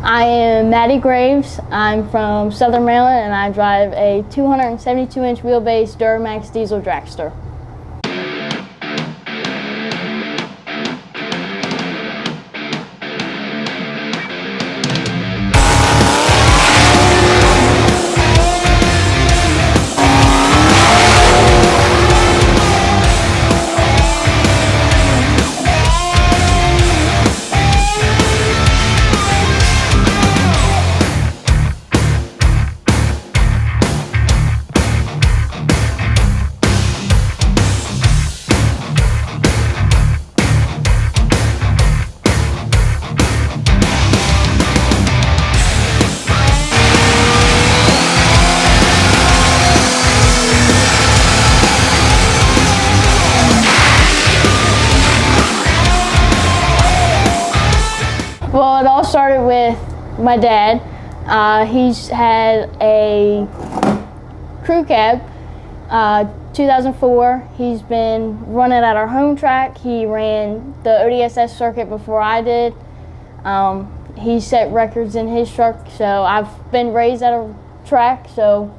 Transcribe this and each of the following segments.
I am Mattie Graves. I'm from Southern Maryland, and I drive a 272-inch wheelbase Duramax diesel dragster. Well, it all started with my dad. He's had a crew cab, 2004. He's been running at our home track. He ran the ODSS circuit before I did. He set records in his truck, so I've been raised at a track. So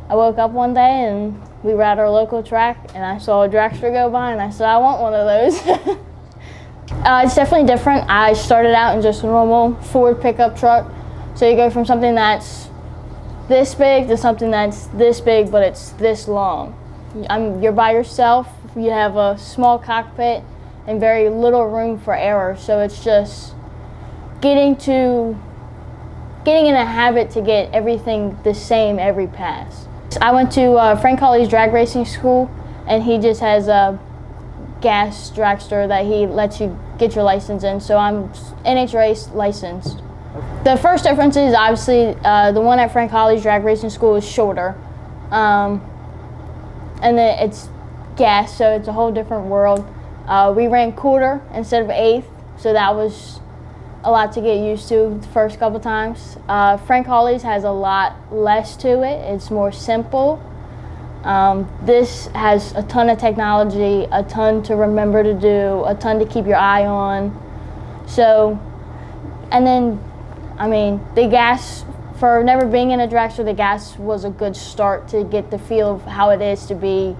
I woke up one day and we were at our local track, and I saw a dragster go by, and I said, I want one of those. It's definitely different. I started out in just a normal Ford pickup truck. So you go from something that's this big to something that's this big, but it's this long. You're by yourself. You have a small cockpit and very little room for error. So it's just getting in a habit to get everything the same every pass. I went to Frank Hawley's drag racing school, and he just has a gas dragster that he lets you get your license in, so I'm NHRA licensed. The first difference is obviously the one at Frank Hawley's drag racing school is shorter, and then it's gas, so it's a whole different world. We ran quarter instead of eighth, so that was a lot to get used to the first couple times. Frank Hawley's has a lot less to it. It's more simple. This has a ton of technology, a ton to remember to do, a ton to keep your eye on. So, and then, I mean, the gas, for never being in a dragster, the gas was a good start to get the feel of how it is to be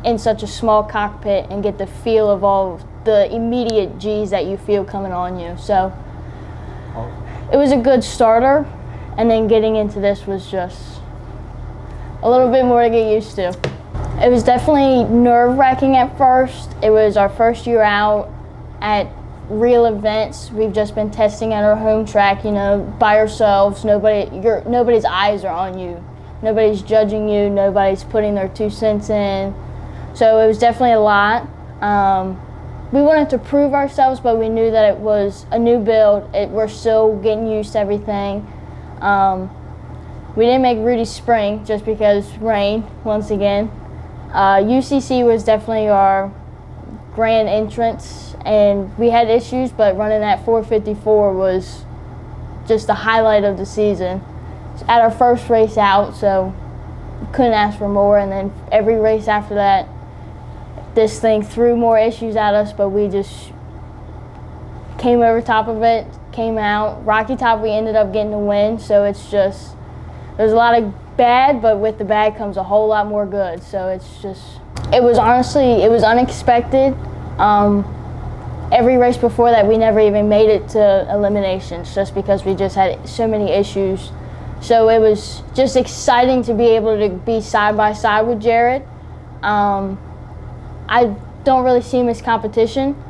in such a small cockpit and get the feel of all the immediate G's that you feel coming on you. So, it was a good starter, and then getting into this was just a little bit more to get used to. It was definitely nerve-wracking at first. It was our first year out at real events. We've just been testing at our home track, you know, by ourselves. Nobody's eyes are on you. Nobody's judging you. Nobody's putting their 2 cents in. So it was definitely a lot. We wanted to prove ourselves, but we knew that it was a new build. We're still getting used to everything. We didn't make Rudy Spring just because rain, once again. UCC was definitely our grand entrance, and we had issues, but running at 454 was just the highlight of the season. It's at our first race out, so couldn't ask for more, and then every race after that, this thing threw more issues at us, but we just came over top of it, came out. Rocky Top, we ended up getting a win, so it's just, there's a lot of bad, but with the bad comes a whole lot more good. So it's just, it was unexpected. Every race before that, we never even made it to eliminations just because we just had so many issues. So it was just exciting to be able to be side by side with Jared. I don't really see him as competition.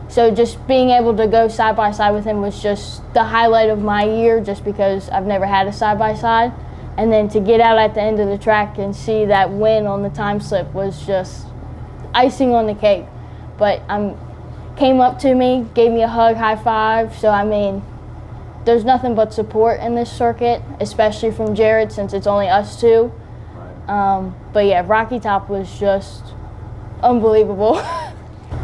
So just being able to go side by side with him was just the highlight of my year, just because I've never had a side by side. And then to get out at the end of the track and see that win on the time slip was just icing on the cake. But came up to me, gave me a hug, high five. So I mean, there's nothing but support in this circuit, especially from Jared, since it's only us two. But yeah, Rocky Top was just unbelievable.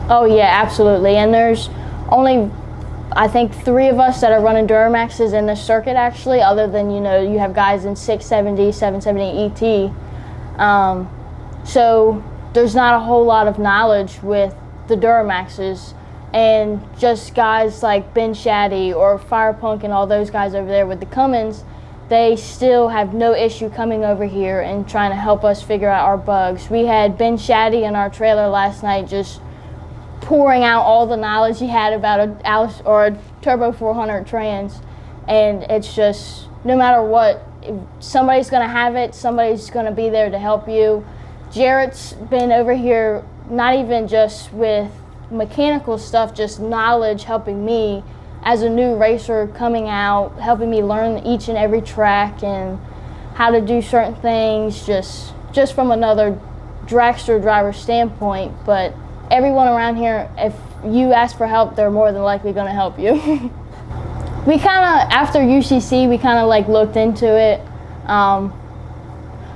Oh yeah, absolutely. And there's only, I think, 3 of us that are running Duramaxes in this circuit, actually, other than, you know, you have guys in 670, 770 ET. So there's not a whole lot of knowledge with the Duramaxes. And just guys like Ben Shaddy or Firepunk and all those guys over there with the Cummins, they still have no issue coming over here and trying to help us figure out our bugs. We had Ben Shaddy in our trailer last night just pouring out all the knowledge he had about a Turbo 400 trans, and it's just, no matter what, if somebody's going to have it, somebody's going to be there to help you. Jarrett's been over here, not even just with mechanical stuff, just knowledge, helping me as a new racer coming out, helping me learn each and every track and how to do certain things, just from another dragster driver standpoint. But everyone around here, if you ask for help, they're more than likely going to help you. We kind of, after UCC, we kind of like looked into it.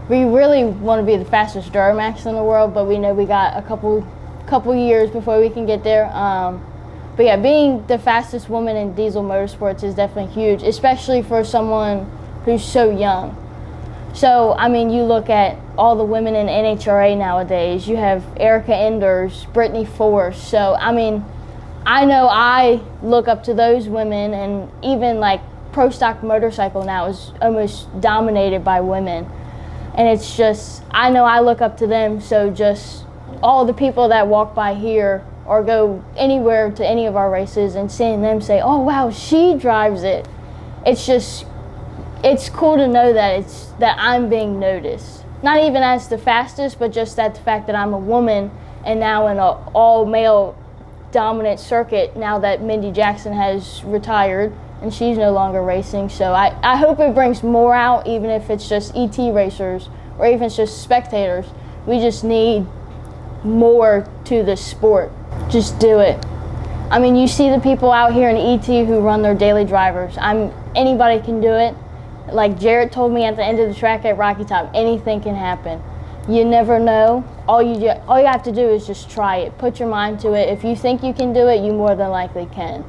We really want to be the fastest Duramax in the world, but we know we got a couple years before we can get there. But yeah, being the fastest woman in diesel motorsports is definitely huge, especially for someone who's so young. So, I mean, you look at all the women in NHRA nowadays. You have Erica Enders, Brittany Force. So, I mean, I know I look up to those women, and even like pro stock motorcycle now is almost dominated by women. And it's just, I know I look up to them, so just all the people that walk by here or go anywhere to any of our races and seeing them say, oh wow, she drives it. It's just, it's cool to know that I'm being noticed. Not even as the fastest, but just that the fact that I'm a woman and now in an all-male dominant circuit now that Mindy Jackson has retired and she's no longer racing. So I hope it brings more out, even if it's just ET racers or even it's just spectators. We just need more to the sport. Just do it. I mean, you see the people out here in ET who run their daily drivers. Anybody can do it. Like Jarrett told me at the end of the track at Rocky Top, anything can happen. You never know. All you have to do is just try it. Put your mind to it. If you think you can do it, you more than likely can.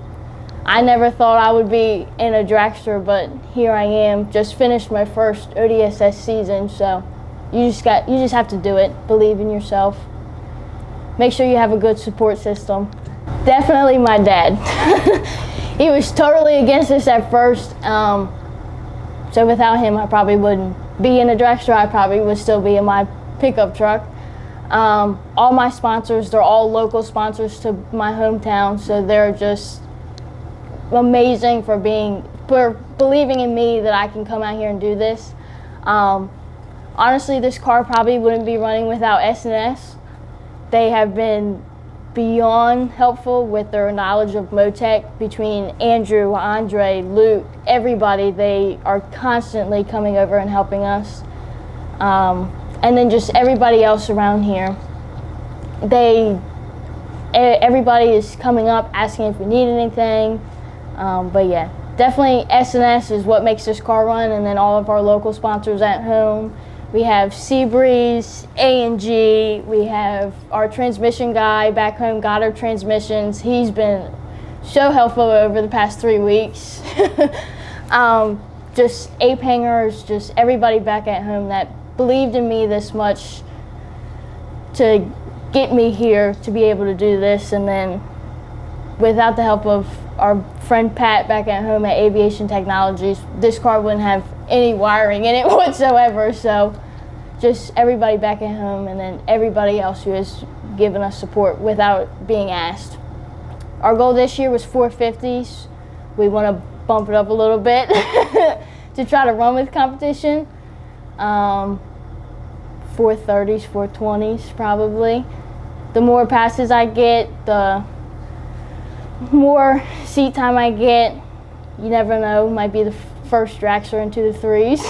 I never thought I would be in a dragster, but here I am. Just finished my first ODSS season, so you just have to do it. Believe in yourself. Make sure you have a good support system. Definitely my dad. He was totally against this at first. So without him, I probably wouldn't be in a dragster. I probably would still be in my pickup truck. All my sponsors, they're all local sponsors to my hometown, so they're just amazing for believing in me that I can come out here and do this. Honestly, this car probably wouldn't be running without S&S. They have been beyond helpful with their knowledge of Motec. Between Andrew, Andre, Luke, everybody, they are constantly coming over and helping us. And then just everybody else around here. Everybody is coming up asking if we need anything. But yeah, definitely S&S is what makes this car run, and then all of our local sponsors at home. We have Seabreeze, A&G, we have our transmission guy back home, Goddard Transmissions. He's been so helpful over the past 3 weeks. Just Ape Hangers, just everybody back at home that believed in me this much to get me here to be able to do this. And then without the help of our friend Pat back at home at Aviation Technologies, this car wouldn't have any wiring in it whatsoever. So just everybody back at home, and then everybody else who has given us support without being asked. Our goal this year was 450s. We want to bump it up a little bit to try to run with competition. 430s, 420s probably. The more passes I get, the more seat time I get. You never know, might be the first dragster into the threes.